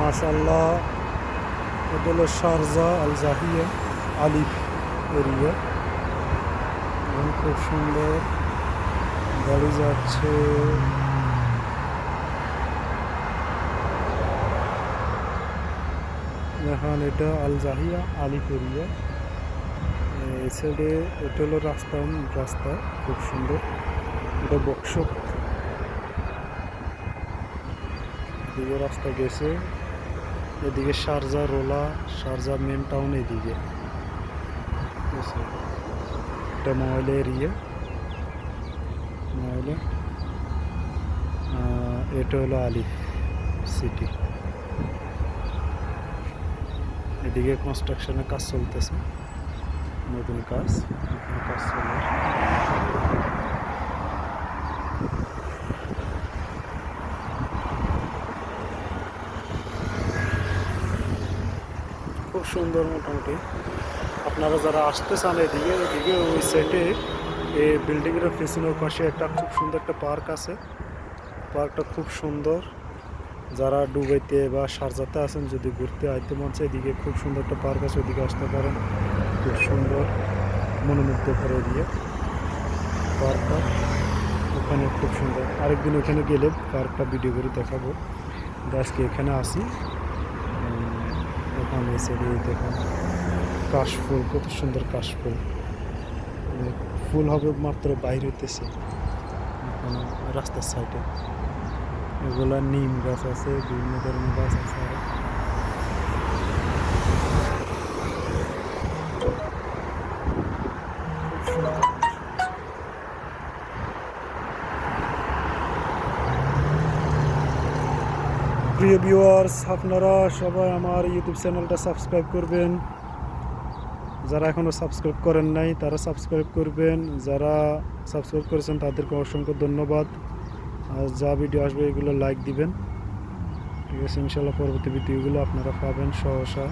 মাশাআল্লাহ, এটা হলো শারজা আল জাহিয়া আলিফ এরিয়া। খুব সুন্দর গাড়ি যাচ্ছে। এখন এটা আল জাহিয়া আলিফ এরিয়া। এই সাইডে এটা হলো রাস্তা খুব সুন্দর। এটা বকশপ এদিকে রাস্তা গেছে, এদিকে শারজা রোলা, শারজা মেন টাউন এদিকে। এটা ময়লা এরিয়া, ময়লা। এটা হলো আলিফ সিটি। এদিকে কনস্ট্রাকশনের কাজ চলতেছে, নতুন কাজ চলে। খুব সুন্দর। মোটামুটি আপনারা যারা আসতে চান এদিকে ওই সাইডে এই বিল্ডিংয়ের পিছনের পাশে একটা খুব সুন্দর একটা পার্ক আছে। পার্কটা খুব সুন্দর। যারা দুবাইতে বা শারজাতে আছেন, যদি ঘুরতে আইতে মন চায়, এদিকে খুব সুন্দর একটা পার্ক আছে, ওদিকে আসতে পারেন। খুব সুন্দর মনোমুগ্ধকর এরিয়া পার্কটা, ওখানে খুব সুন্দর। আরেকদিন ওখানে গেলে পার্কটা ভিডিও করে দেখাবো। আজকে এখানে আসি। ওখানে এসে দেখুন কাশফুল, কত সুন্দর কাশফুল। ফুল হবে মাত্র বাইর হইতেছে রাস্তার সাইডে। এগুলা নিম গাছ আছে, বিভিন্ন ধরনের গাছ আছে। প্রিয় ভিউয়ার্স, আপনারা সবাই আমার ইউটিউব চ্যানেলটা সাবস্ক্রাইব করবেন। যারা এখনও সাবস্ক্রাইব করেন নাই তারা সাবস্ক্রাইব করবেন। যারা সাবস্ক্রাইব করেছেন তাদেরকে অসংখ্য ধন্যবাদ। আর যা ভিডিও আসবে এগুলো লাইক দিবেন, ঠিক আছে? ইনশাল্লাহ পরবর্তী ভিডিওগুলো আপনারা পাবেন সহসা।